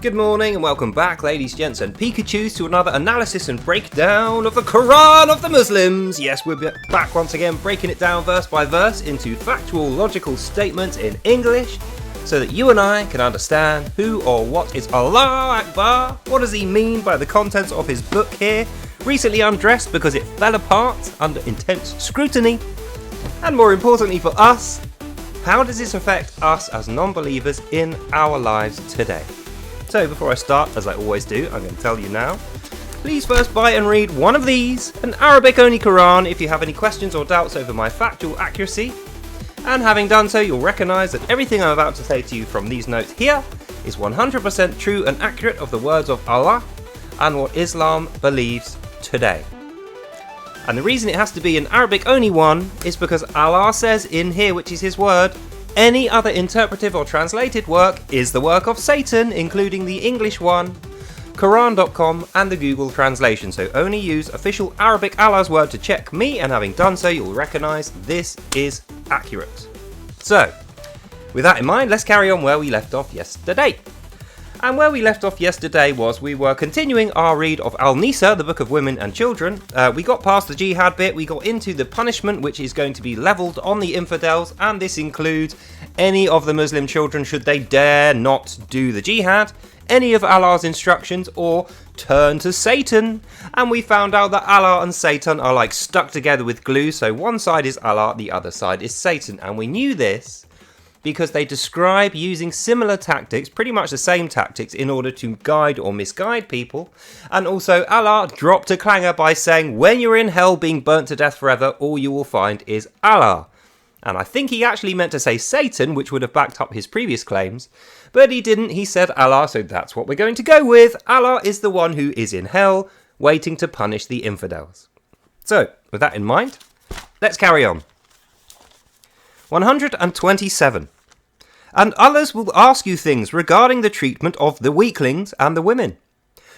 Good morning and welcome back, ladies, gents and Pikachus, to another analysis and breakdown of the Quran of the Muslims. Yes, we're back once again, breaking it down verse by verse into factual, logical statements in English, so that you and I can understand who or what is Allah Akbar. What does he mean by the contents of his book here, recently undressed because it fell apart under intense scrutiny? And more importantly for us, how does this affect us as non-believers in our lives today? So before I start, as I always do, I'm going to tell you now, please first buy and read one of these, an Arabic-only Quran, if you have any questions or doubts over my factual accuracy. And having done so, you'll recognise that everything I'm about to say to you from these notes here is 100% true and accurate of the words of Allah and what Islam believes today. And the reason it has to be an Arabic-only one is because Allah says in here, which is his word, any other interpretive or translated work is the work of Satan, including the English one, Quran.com and the Google translation. So only use official Arabic Allah's word to check me, and having done so, you'll recognise this is accurate. So, with that in mind, let's carry on where we left off yesterday. And where we left off yesterday was we were continuing our read of Al-Nisa, the Book of Women and Children. We got past the jihad bit, we got into the punishment which is going to be levelled on the infidels, and this includes any of the Muslim children should they dare not do the jihad, any of Allah's instructions, or turn to Satan. And we found out that Allah and Satan are like stuck together with glue, so one side is Allah, the other side is Satan. And we knew this because they describe using similar tactics, pretty much the same tactics, in order to guide or misguide people. And also Allah dropped a clanger by saying, when you're in hell being burnt to death forever, all you will find is Allah. And I think he actually meant to say Satan, which would have backed up his previous claims, but he didn't, he said Allah, so that's what we're going to go with. Allah is the one who is in hell, waiting to punish the infidels. So, with that in mind, let's carry on. 127. And others will ask you things regarding the treatment of the weaklings and the women.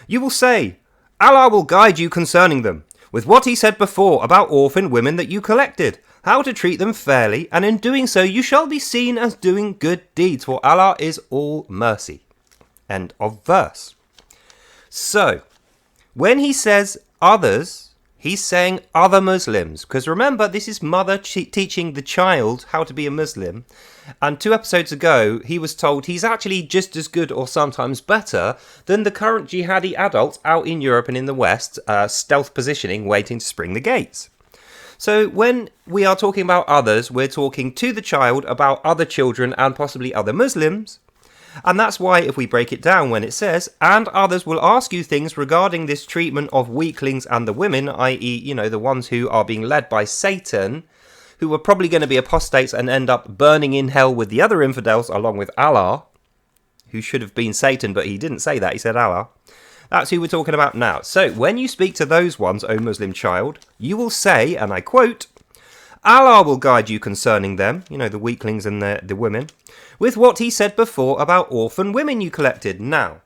You will say, Allah will guide you concerning them, with what he said before about orphan women that you collected, how to treat them fairly, and in doing so you shall be seen as doing good deeds, for Allah is all mercy. End of verse. So, when he says others, he's saying other Muslims, because remember, this is mother teaching the child how to be a Muslim, and 2 episodes ago he was told he's actually just as good or sometimes better than the current jihadi adults out in Europe and in the West, stealth positioning, waiting to spring the gates. So when we are talking about others, we're talking to the child about other children and possibly other Muslims. And that's why if we break it down when it says, and others will ask you things regarding this treatment of weaklings and the women, i.e., you know, the ones who are being led by Satan, who are probably going to be apostates and end up burning in hell with the other infidels along with Allah, who should have been Satan, but he didn't say that, he said Allah. That's who we're talking about now. So when you speak to those ones, O Muslim child, you will say, and I quote, Allah will guide you concerning them, you know, the weaklings and the women, with what he said before about orphan women you collected. Now,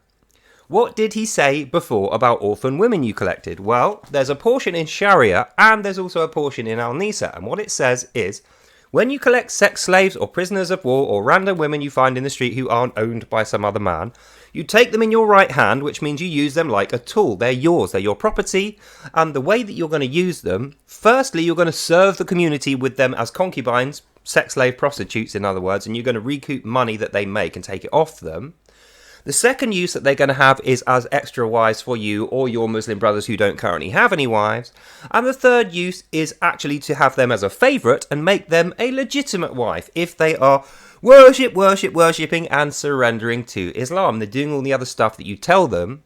what did he say before about orphan women you collected? Well, there's a portion in Sharia and there's also a portion in Al-NIISA. And what it says is, when you collect sex slaves or prisoners of war or random women you find in the street who aren't owned by some other man, you take them in your right hand, which means you use them like a tool. They're yours, they're your property. And the way that you're going to use them, firstly, you're going to serve the community with them as concubines, sex slave prostitutes in other words, and you're going to recoup money that they make and take it off them. The second use that they're going to have is as extra wives for you or your Muslim brothers who don't currently have any wives. And the third use is actually to have them as a favourite and make them a legitimate wife if they are worshipping and surrendering to Islam. They're doing all the other stuff that you tell them.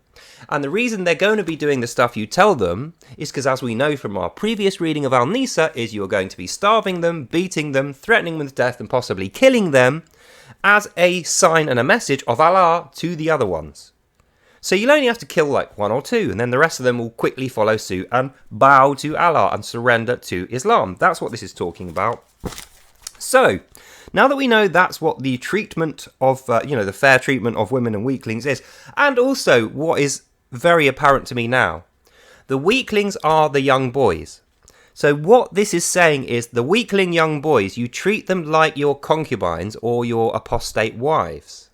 And the reason they're going to be doing the stuff you tell them is because, as we know from our previous reading of Al-Nisa, is you're going to be starving them, beating them, threatening with death and possibly killing them as a sign and a message of Allah to the other ones. So you'll only have to kill like 1 or 2, and then the rest of them will quickly follow suit and bow to Allah and surrender to Islam. That's what this is talking about. So, now that we know that's what the treatment of, the fair treatment of women and weaklings is, and also what is very apparent to me now, the weaklings are the young boys. So what this is saying is the weakling young boys, you treat them like your concubines or your apostate wives.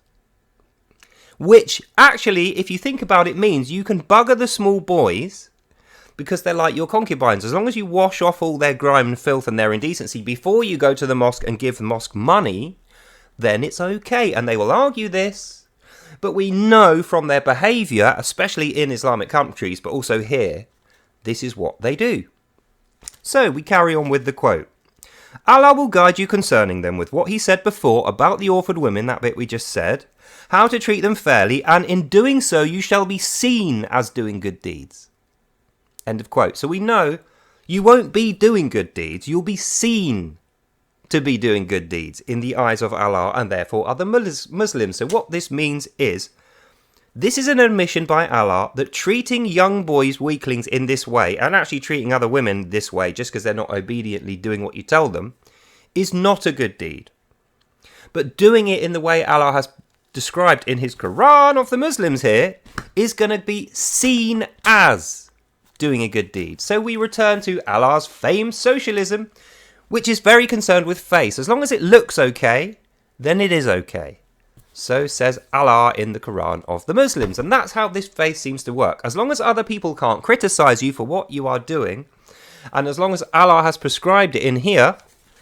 which actually, if you think about it, means you can bugger the small boys because they're like your concubines. As long as you wash off all their grime and filth and their indecency before you go to the mosque and give the mosque money, then it's okay. And they will argue this, but we know from their behaviour, especially in Islamic countries, but also here, this is what they do. So we carry on with the quote. Allah will guide you concerning them with what he said before about the orphaned women, that bit we just said, how to treat them fairly, and in doing so you shall be seen as doing good deeds. End of quote. So we know you won't be doing good deeds, you'll be seen to be doing good deeds in the eyes of Allah and therefore other Muslims. So what this means is, this is an admission by Allah that treating young boys, weaklings, in this way, and actually treating other women this way just because they're not obediently doing what you tell them, is not a good deed. But doing it in the way Allah has described in his Quran of the Muslims here is going to be seen as doing a good deed. So we return to Allah's famed socialism, which is very concerned with face. As long as it looks okay, then it is okay. So says Allah in the Quran of the Muslims. And that's how this faith seems to work. As long as other people can't criticize you for what you are doing, and as long as Allah has prescribed it in here,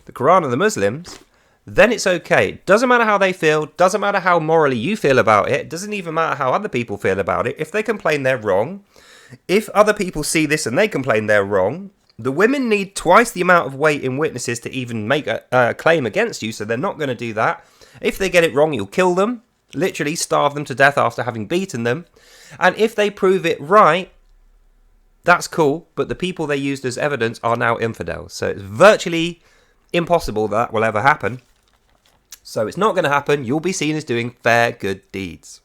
the Quran of the Muslims, then it's okay. It doesn't matter how they feel, doesn't matter how morally you feel about it, doesn't even matter how other people feel about it. If they complain, they're wrong. If other people see this and they complain, they're wrong. The women need twice the amount of weight in witnesses to even make a claim against you, so they're not going to do that. If they get it wrong, you'll kill them, literally starve them to death after having beaten them. And if they prove it right, that's cool, but the people they used as evidence are now infidels. So it's virtually impossible that will ever happen. So it's not going to happen. You'll be seen as doing fair, good deeds.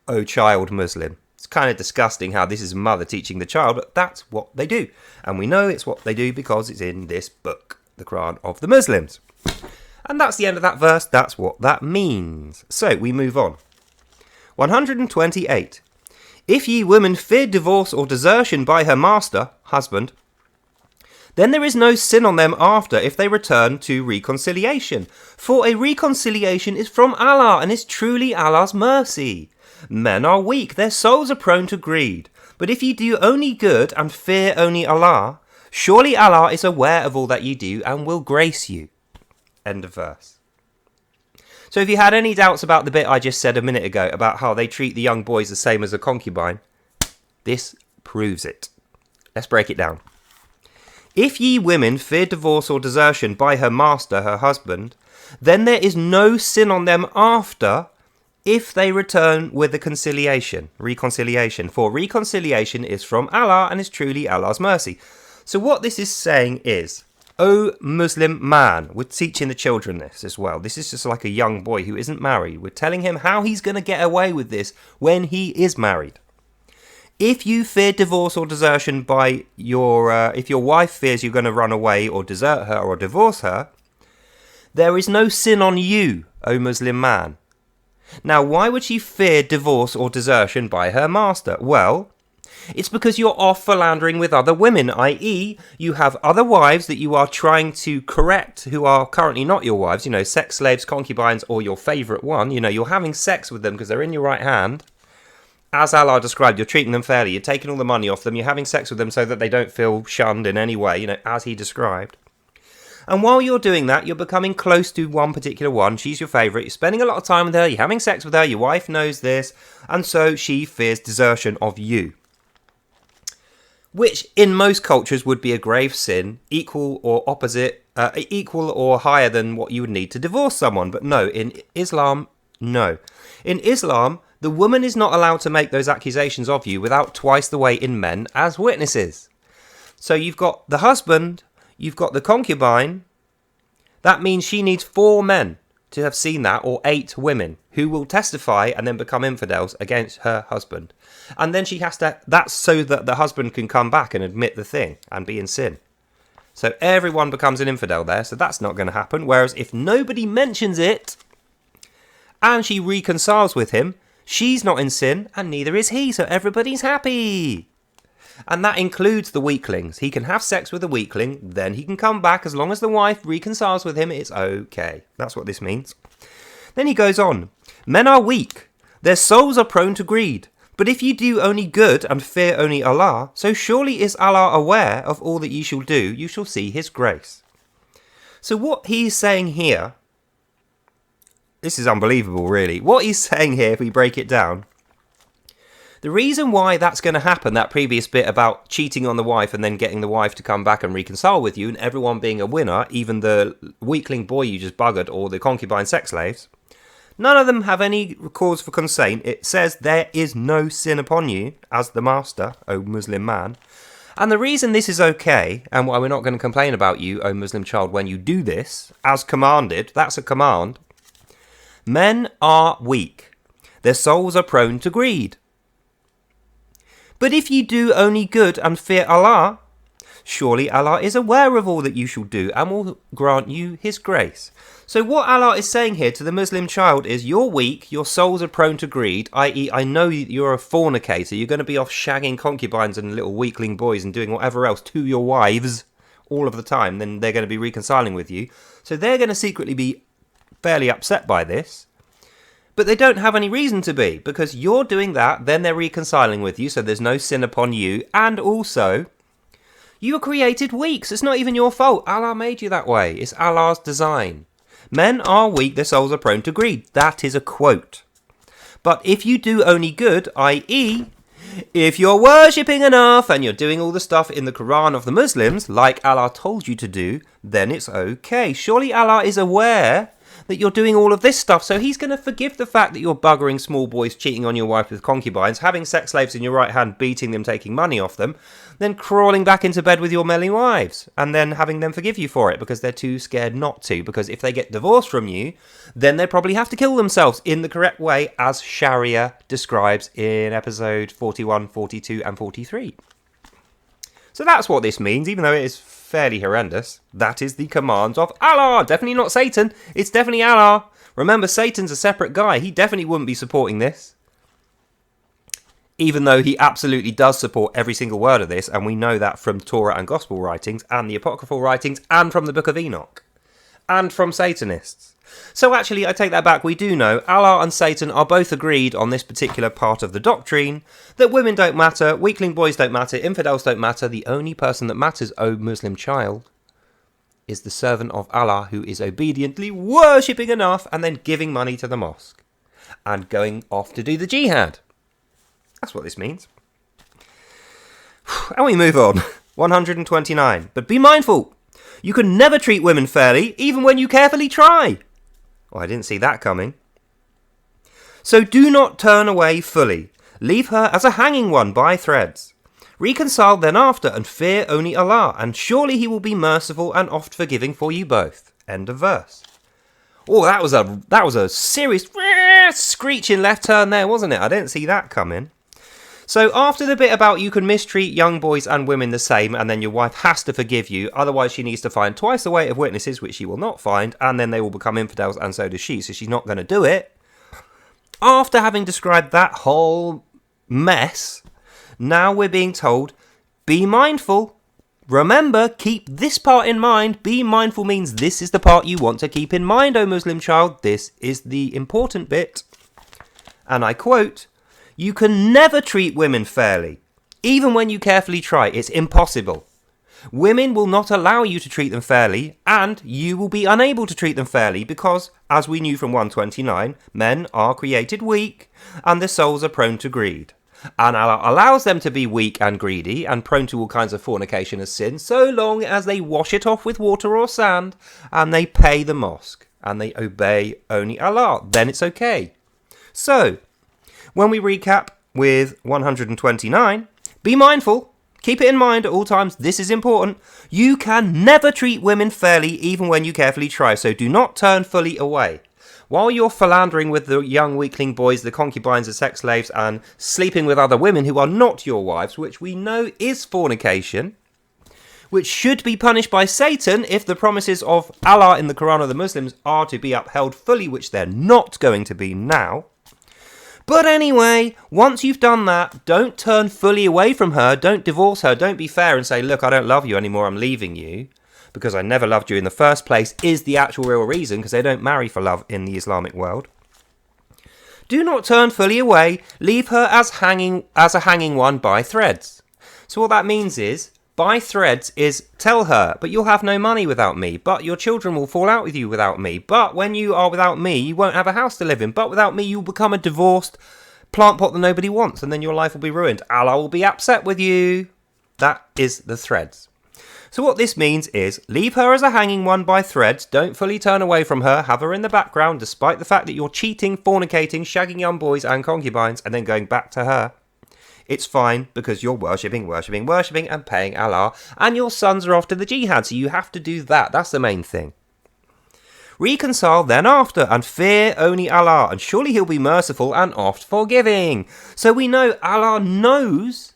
Oh, child Muslim. It's kind of disgusting how this is a mother teaching the child, but that's what they do. And we know it's what they do because it's in this book, the Quran of the Muslims. And that's the end of that verse. That's what that means. So we move on. 128. If ye women fear divorce or desertion by her master, husband, then there is no sin on them after if they return to reconciliation. For a reconciliation is from Allah and is truly Allah's mercy. Men are weak, their souls are prone to greed. But if ye do only good and fear only Allah, surely Allah is aware of all that ye do and will grace you. End of verse. So if you had any doubts about the bit I just said a minute ago about how they treat the young boys the same as a concubine, this proves it. Let's break it down. If ye women fear divorce or desertion by her master, her husband, then there is no sin on them after if they return with a reconciliation. For reconciliation is from Allah and is truly Allah's mercy. So what this is saying is, O Muslim man, we're teaching the children this as well. This is just like a young boy who isn't married. We're telling him how he's going to get away with this when he is married. If you fear divorce or desertion by if your wife fears you're going to run away or desert her or divorce her, there is no sin on you, O Muslim man. Now, why would she fear divorce or desertion by her master? Well, it's because you're off philandering with other women, i.e. you have other wives that you are trying to correct who are currently not your wives, sex slaves, concubines, or your favourite one. You're having sex with them because they're in your right hand. As Allah described, you're treating them fairly, you're taking all the money off them, you're having sex with them so that they don't feel shunned in any way, as he described. And while you're doing that, you're becoming close to one particular one. She's your favourite. You're spending a lot of time with her. You're having sex with her. Your wife knows this. And so she fears desertion of you. Which in most cultures would be a grave sin, equal or higher than what you would need to divorce someone. But no, in Islam, no. In Islam, the woman is not allowed to make those accusations of you without twice the weight in men as witnesses. So you've got the husband, you've got the concubine. That means she needs 4 men to have seen that, or 8 women who will testify and then become infidels against her husband. And then she has to, that's so that the husband can come back and admit the thing and be in sin. So everyone becomes an infidel there, so that's not going to happen. Whereas if nobody mentions it and she reconciles with him, she's not in sin and neither is he, so everybody's happy. And that includes the weaklings. He can have sex with a weakling, then he can come back. As long as the wife reconciles with him, it's okay. That's what this means. Then he goes on. Men are weak. Their souls are prone to greed. But if you do only good and fear only Allah, so surely is Allah aware of all that you shall do, you shall see his grace. So what he's saying here, this is unbelievable really. What he's saying here, if we break it down, the reason why that's going to happen, that previous bit about cheating on the wife and then getting the wife to come back and reconcile with you and everyone being a winner, even the weakling boy you just buggered or the concubine sex slaves, none of them have any cause for complaint. It says there is no sin upon you as the master, O Muslim man. And the reason this is okay and why we're not going to complain about you, O Muslim child, when you do this, as commanded, that's a command. Men are weak. Their souls are prone to greed. But if you do only good and fear Allah, surely Allah is aware of all that you shall do and will grant you his grace. So what Allah is saying here to the Muslim child is you're weak, your souls are prone to greed, i.e. I know you're a fornicator, you're going to be off shagging concubines and little weakling boys and doing whatever else to your wives all of the time, then they're going to be reconciling with you. So they're going to secretly be fairly upset by this. But they don't have any reason to be, because you're doing that, then they're reconciling with you, so there's no sin upon you, and also, you were created weak, so it's not even your fault. Allah made you that way. It's Allah's design. Men are weak, their souls are prone to greed. That is a quote. But if you do only good, i.e., if you're worshipping enough and you're doing all the stuff in the Quran of the Muslims, like Allah told you to do, then it's okay. Surely Allah is aware that you're doing all of this stuff, so he's going to forgive the fact that you're buggering small boys, cheating on your wife with concubines, having sex slaves in your right hand, beating them, taking money off them, then crawling back into bed with your many wives, and then having them forgive you for it because they're too scared not to, because if they get divorced from you, then they probably have to kill themselves in the correct way, as Sharia describes in episode 41, 42 and 43. So that's what this means, even though it is fairly horrendous. That is the commands of Allah. Definitely not Satan. It's definitely Allah. Remember, Satan's a separate guy. He definitely wouldn't be supporting this. Even though he absolutely does support every single word of this, and we know that from Torah and Gospel writings, and the Apocryphal writings, and from the Book of Enoch, and from Satanists. So actually, I take that back. We do know Allah and Satan are both agreed on this particular part of the doctrine, that women don't matter, weakling boys don't matter, infidels don't matter. The only person that matters, O Muslim child, is the servant of Allah who is obediently worshipping enough and then giving money to the mosque and going off to do the jihad. That's what this means. And we move on. 129. But be mindful. You can never treat women fairly, even when you carefully try. Oh, I didn't see that coming. So do not turn away fully. Leave her as a hanging one by threads. Reconcile then after, and fear only Allah, and surely he will be merciful and oft forgiving for you both. End of verse. Oh, that was a serious screeching left turn there, wasn't it? I didn't see that coming. So after the bit about you can mistreat young boys and women the same, and then your wife has to forgive you, otherwise she needs to find twice the weight of witnesses, which she will not find, and then they will become infidels, and so does she, so she's not going to do it. After having described that whole mess, now we're being told, be mindful. Remember, keep this part in mind. Be mindful means this is the part you want to keep in mind, O Muslim child. This is the important bit. And I quote, you can never treat women fairly. Even when you carefully try, it's impossible. Women will not allow you to treat them fairly, and you will be unable to treat them fairly because, as we knew from 129, men are created weak, and their souls are prone to greed. And Allah allows them to be weak and greedy, and prone to all kinds of fornication as sin, so long as they wash it off with water or sand, and they pay the mosque, and they obey only Allah. Then it's okay. So, when we recap with 129, be mindful, keep it in mind at all times, this is important. You can never treat women fairly even when you carefully try, so do not turn fully away. While you're philandering with the young weakling boys, the concubines, the sex slaves, and sleeping with other women who are not your wives, which we know is fornication, which should be punished by Satan if the promises of Allah in the Quran of the Muslims are to be upheld fully, which they're not going to be now. But anyway, once you've done that, don't turn fully away from her, don't divorce her, don't be fair and say, look, I don't love you anymore, I'm leaving you, because I never loved you in the first place, is the actual real reason, because they don't marry for love in the Islamic world. Do not turn fully away. Leave her as a hanging one by threads. So what that means is, by threads is tell her, but you'll have no money without me, but your children will fall out with you without me, but when you are without me, you won't have a house to live in, but without me, you'll become a divorced plant pot that nobody wants, and then your life will be ruined. Allah will be upset with you. That is the threads. So what this means is, leave her as a hanging one by threads, don't fully turn away from her, have her in the background, despite the fact that you're cheating, fornicating, shagging young boys and concubines, and then going back to her. It's fine, because you're worshipping, and paying Allah, and your sons are off to the jihad, so you have to do that. That's the main thing. Reconcile then after, and fear only Allah, and surely He'll be merciful and oft forgiving. So we know Allah knows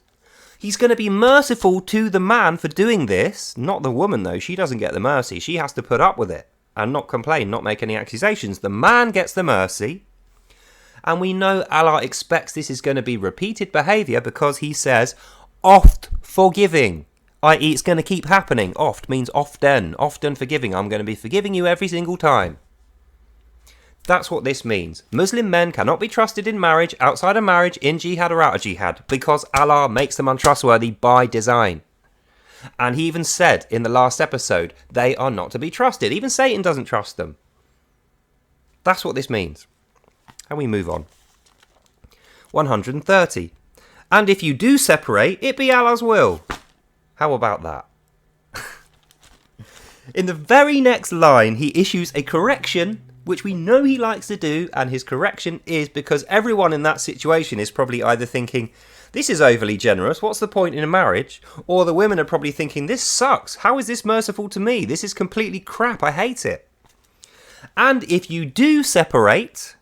He's going to be merciful to the man for doing this. Not the woman, though. She doesn't get the mercy. She has to put up with it and not complain, not make any accusations. The man gets the mercy. And we know Allah expects this is going to be repeated behaviour because He says, oft forgiving, i.e. it's going to keep happening. Oft means often forgiving. I'm going to be forgiving you every single time. That's what this means. Muslim men cannot be trusted in marriage, outside of marriage, in jihad or out of jihad, because Allah makes them untrustworthy by design. And He even said in the last episode, they are not to be trusted. Even Satan doesn't trust them. That's what this means. And we move on. 130. And if you do separate, it be Allah's will. How about that? In the very next line, He issues a correction, which we know He likes to do, and His correction is because everyone in that situation is probably either thinking, this is overly generous, what's the point in a marriage? Or the women are probably thinking, this sucks, how is this merciful to me? This is completely crap, I hate it. And if you do separate,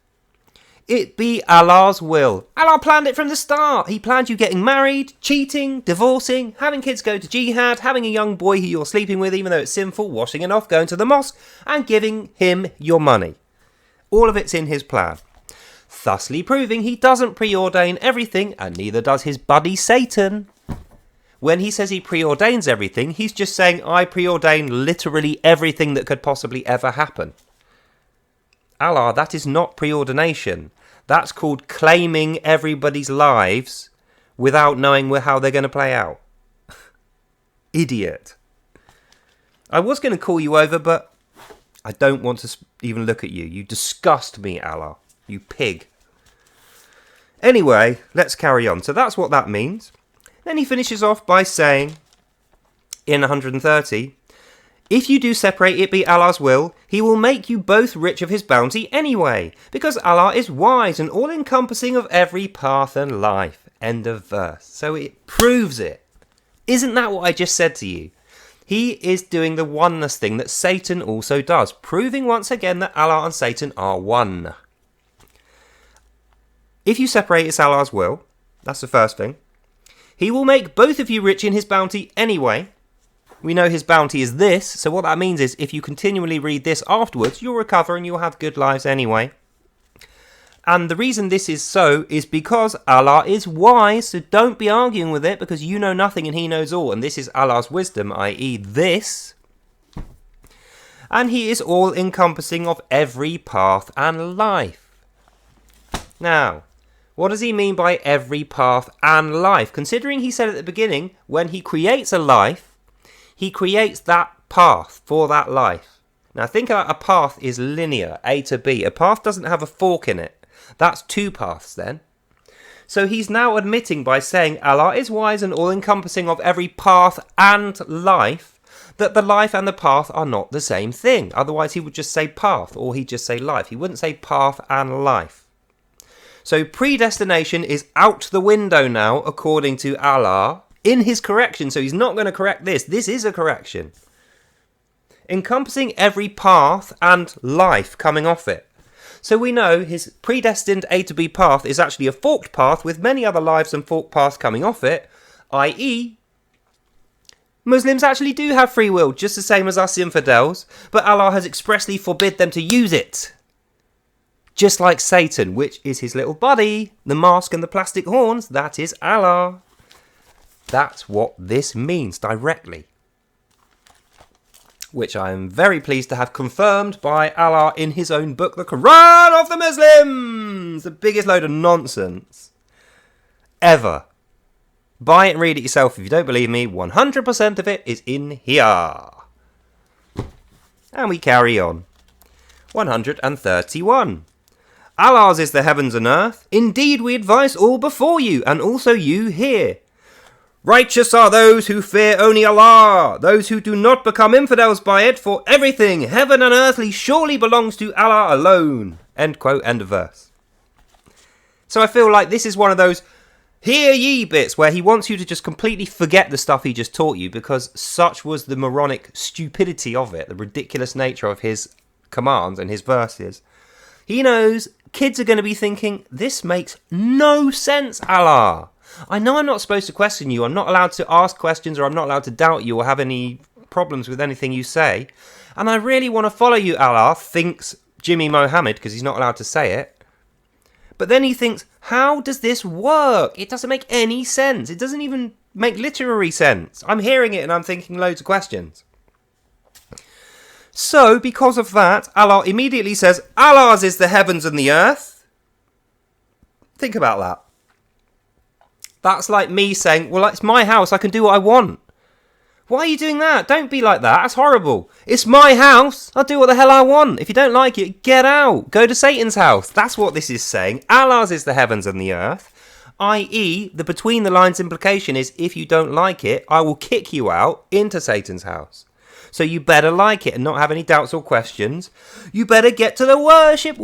it be Allah's will. Allah planned it from the start. He planned you getting married, cheating, divorcing, having kids go to jihad, having a young boy who you're sleeping with, even though it's sinful, washing it off, going to the mosque, and giving him your money. All of it's in His plan. Thusly proving He doesn't preordain everything, and neither does his buddy Satan. When he says he preordains everything, he's just saying, I preordain literally everything that could possibly ever happen. Allah, that is not preordination. That's called claiming everybody's lives without knowing how they're going to play out. Idiot. I was going to call you over, but I don't want to even look at you. You disgust me, Allah. You pig. Anyway, let's carry on. So that's what that means. Then he finishes off by saying, in 130, if you do separate, it be Allah's will, He will make you both rich of His bounty anyway, because Allah is wise and all-encompassing of every path and life. End of verse. So it proves it. Isn't that what I just said to you? He is doing the oneness thing that Satan also does, proving once again that Allah and Satan are one. If you separate, it's Allah's will. That's the first thing. He will make both of you rich in His bounty anyway. We know His bounty is this, so what that means is if you continually read this afterwards, you'll recover and you'll have good lives anyway. And the reason this is so is because Allah is wise, so don't be arguing with it because you know nothing and He knows all. And this is Allah's wisdom, i.e. this. And He is all-encompassing of every path and life. Now, what does He mean by every path and life? Considering He said at the beginning, when He creates a life, He creates that path for that life. Now think about a path is linear, A to B. A path doesn't have a fork in it. That's two paths then. So He's now admitting by saying Allah is wise and all-encompassing of every path and life, that the life and the path are not the same thing. Otherwise He would just say path, or He'd just say life. He wouldn't say path and life. So predestination is out the window now, according to Allah, in His correction. So He's not going to correct this. This is a correction. Encompassing every path and life coming off it. So we know His predestined A to B path is actually a forked path with many other lives and forked paths coming off it, i.e. Muslims actually do have free will, just the same as us infidels, but Allah has expressly forbid them to use it. Just like Satan, which is his little buddy, the mask and the plastic horns, that is Allah. That's what this means directly. which I am very pleased to have confirmed by Allah in his own book, the Quran of the Muslims. The biggest load of nonsense ever. Buy it and read it yourself if you don't believe me. 100% of it is in here. And we carry on. 131. Allah's is the heavens and earth. Indeed, we advise all before you, and also you here. Righteous are those who fear only Allah, those who do not become infidels by it, for everything, heaven and earthly, surely belongs to Allah alone. End quote, end of verse. So I feel like this is one of those hear ye bits where he wants you to just completely forget the stuff he just taught you, because such was the moronic stupidity of it, the ridiculous nature of his commands and his verses. He knows kids are going to be thinking, this makes no sense, Allah. I know I'm not supposed to question you. I'm not allowed to ask questions, or I'm not allowed to doubt you or have any problems with anything you say. And I really want to follow you, Allah, thinks Jimmy Mohammed, because he's not allowed to say it. But then he thinks, how does this work? It doesn't make any sense. It doesn't even make literary sense. I'm hearing it and I'm thinking loads of questions. So, because of that, Allah immediately says, Allah's is the heavens and the earth. Think about that. That's like me saying, well, it's my house, I can do what I want. Why are you doing that? Don't be like that, that's horrible. It's my house, I'll do what the hell I want. If you don't like it, get out. Go to Satan's house. That's what this is saying. Allah's is the heavens and the earth. I.e., the between the lines implication is, if you don't like it, I will kick you out into Satan's house. So you better like it and not have any doubts or questions. You better get to the worship,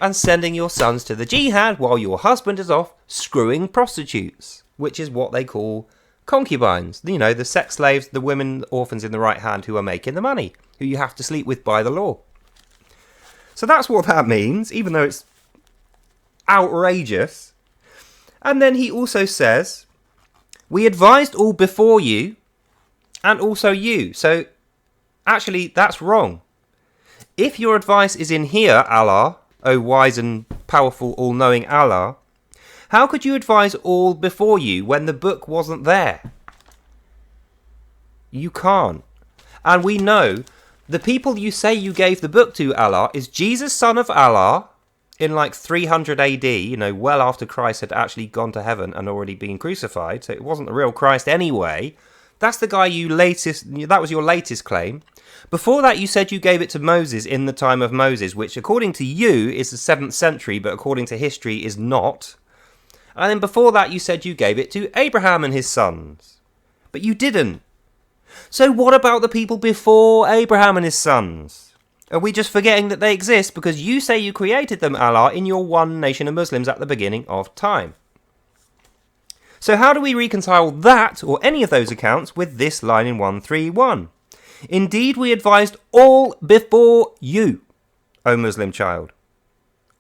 and sending your sons to the jihad while your husband is off screwing prostitutes, which is what they call concubines. You know, the sex slaves, the women orphans in the right hand who are making the money, who you have to sleep with by the law. So that's what that means, even though it's outrageous. And then he also says, we advised all before you, and also you. So actually, that's wrong. If your advice is in here, Allah, O wise and powerful, all-knowing Allah, how could you advise all before you when the book wasn't there? You can't. And we know the people you say you gave the book to, Allah, is Jesus, son of Allah, in like 300 AD, you know, well after Christ had actually gone to heaven and already been crucified. So it wasn't the real Christ anyway. That's the guy that was your latest claim. Before that, you said you gave it to Moses in the time of Moses, which according to you is the 7th century, but according to history is not. And then before that, you said you gave it to Abraham and his sons. But you didn't. So what about the people before Abraham and his sons? Are we just forgetting that they exist because you say you created them, Allah, in your one nation of Muslims at the beginning of time? So how do we reconcile that, or any of those accounts, with this line in 131? Indeed, we advised all before you, O Muslim child.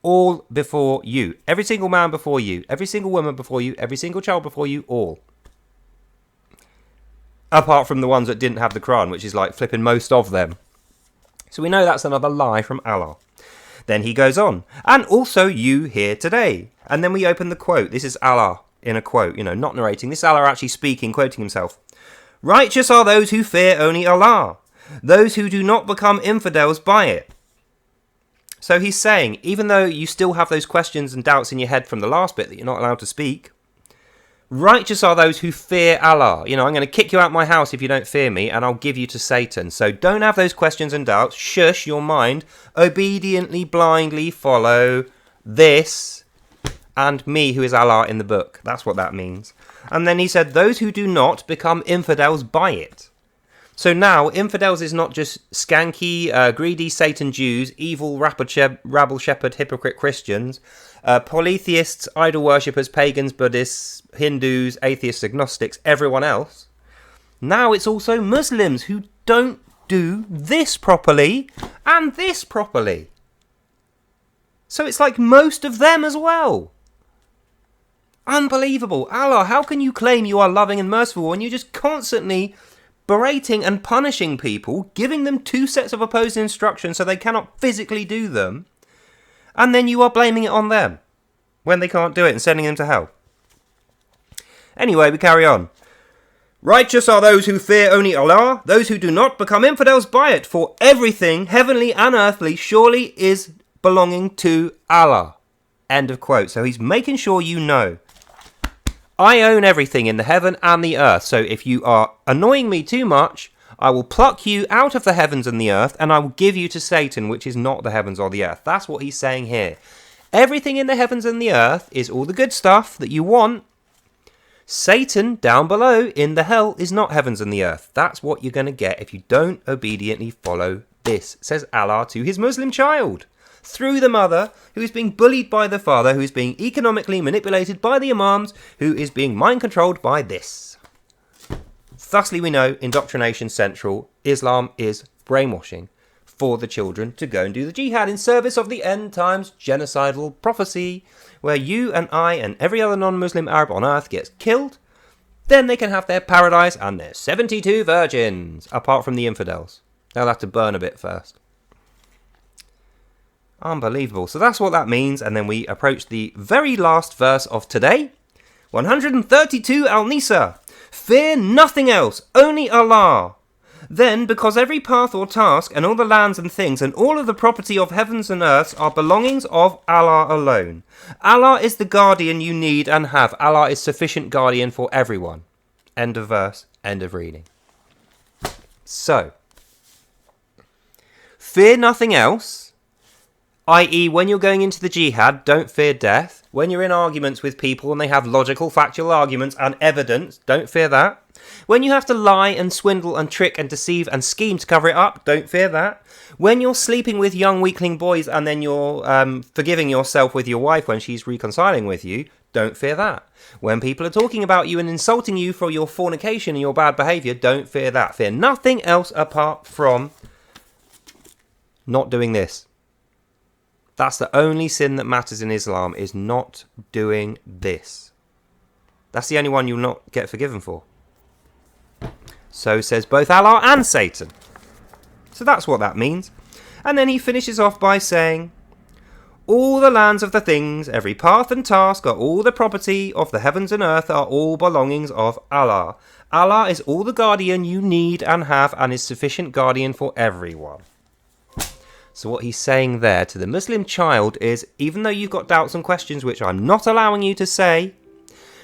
All before you. Every single man before you. Every single woman before you. Every single child before you. All. Apart from the ones that didn't have the Quran, which is like flipping most of them. So we know that's another lie from Allah. Then he goes on. And also you here today. And then we open the quote. This is Allah in a quote, you know, not narrating. This is Allah actually speaking, quoting himself. Righteous are those who fear only Allah, those who do not become infidels by it. So he's saying, even though you still have those questions and doubts in your head from the last bit that you're not allowed to speak, righteous are those who fear Allah. You know, I'm going to kick you out my house if you don't fear me, and I'll give you to Satan. So don't have those questions and doubts. Shush your mind. Obediently, blindly follow this and me, who is Allah in the book. That's what that means. And then he said, those who do not become infidels by it. So now, infidels is not just skanky, greedy Satan Jews, evil rabble shepherd, hypocrite Christians, polytheists, idol worshippers, pagans, Buddhists, Hindus, atheists, agnostics, everyone else. Now it's also Muslims who don't do this properly and this properly. So it's like most of them as well. Unbelievable. Allah, how can you claim you are loving and merciful when you're just constantly berating and punishing people, giving them two sets of opposing instructions so they cannot physically do them, and then you are blaming it on them when they can't do it and sending them to hell? Anyway, we carry on. Righteous are those who fear only Allah, those who do not become infidels by it, for everything, heavenly and earthly, surely is belonging to Allah. End of quote. So he's making sure you know. I own everything in the heaven and the earth, so if you are annoying me too much, I will pluck you out of the heavens and the earth, and I will give you to Satan, which is not the heavens or the earth. That's what he's saying here. Everything in the heavens and the earth is all the good stuff that you want. Satan, down below, in the hell, is not heavens and the earth. That's what you're going to get if you don't obediently follow this, says Allah to his Muslim child. Through the mother, who is being bullied by the father, who is being economically manipulated by the imams, who is being mind-controlled by this. Thusly we know, indoctrination central, Islam is brainwashing for the children to go and do the jihad in service of the end times genocidal prophecy, where you and I and every other non-Muslim Arab on earth gets killed, then they can have their paradise and their 72 virgins, apart from the infidels. They'll have to burn a bit first. Unbelievable. So that's what that means, and then we approach the very last verse of today, 132 Al-Nisa. Fear nothing else, only Allah. Then, because every path or task, and all the lands and things, and all of the property of heavens and earths are belongings of Allah alone. Allah is the guardian you need and have. Allah is sufficient guardian for everyone. End of verse, end of reading. So, fear nothing else, i.e. when you're going into the jihad, don't fear death. When you're in arguments with people and they have logical, factual arguments and evidence, don't fear that. When you have to lie and swindle and trick and deceive and scheme to cover it up, don't fear that. When you're sleeping with young weakling boys and then you're forgiving yourself with your wife when she's reconciling with you, don't fear that. When people are talking about you and insulting you for your fornication and your bad behaviour, don't fear that. Fear nothing else apart from not doing this. That's the only sin that matters in Islam, is not doing this. That's the only one you'll not get forgiven for. So says both Allah and Satan. So that's what that means. And then he finishes off by saying, all the lands of the things, every path and task, are all the property of the heavens and earth, are all belongings of Allah. Allah is all the guardian you need and have, and is sufficient guardian for everyone. So what he's saying there to the Muslim child is, even though you've got doubts and questions, which I'm not allowing you to say,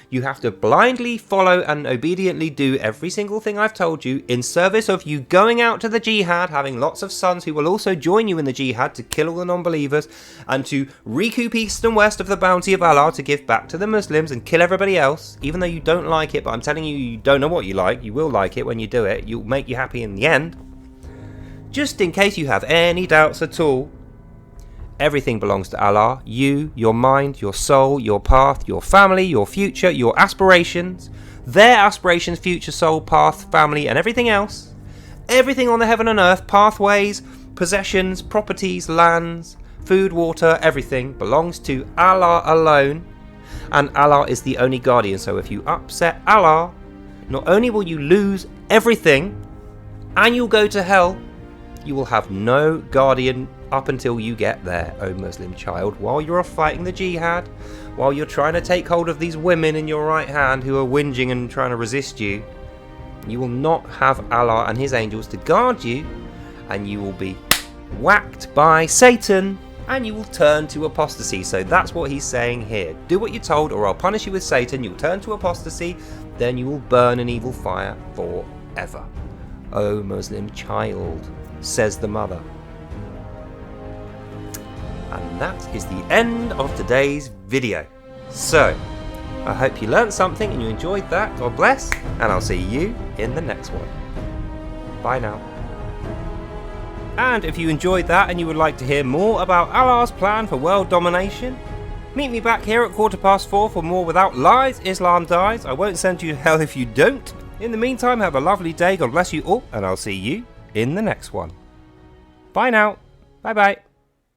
you have to blindly follow and obediently do every single thing I've told you in service of you going out to the jihad, having lots of sons who will also join you in the jihad to kill all the non-believers and to recoup east and west of the bounty of Allah to give back to the Muslims and kill everybody else, even though you don't like it. But I'm telling you, you don't know what you like. You will like it when you do it. You'll make you happy in the end. Just in case you have any doubts at all, everything belongs to Allah. You, your mind, your soul, your path, your family, your future, your aspirations, their aspirations, future, soul, path, family, and everything else. Everything on the heaven and earth, pathways, possessions, properties, lands, food, water, everything belongs to Allah alone. And Allah is the only guardian. So if you upset Allah, not only will you lose everything, and you'll go to hell, you will have no guardian up until you get there, O Muslim child. While you're off fighting the jihad, while you're trying to take hold of these women in your right hand who are whinging and trying to resist you, you will not have Allah and his angels to guard you, and you will be whacked by Satan, and you will turn to apostasy. So that's what he's saying here. Do what you're told, or I'll punish you with Satan. You'll turn to apostasy, then you will burn in evil fire forever. O Muslim child, says the mother. And that is the end of today's video. So, I hope you learnt something and you enjoyed that. God bless, and I'll see you in the next one. Bye now. And if you enjoyed that and you would like to hear more about Allah's plan for world domination, meet me back here at 4:15 for more Without Lies, Islam Dies. I won't send you to hell if you don't. In the meantime, have a lovely day. God bless you all, and I'll see you in the next one. Bye now. Bye bye.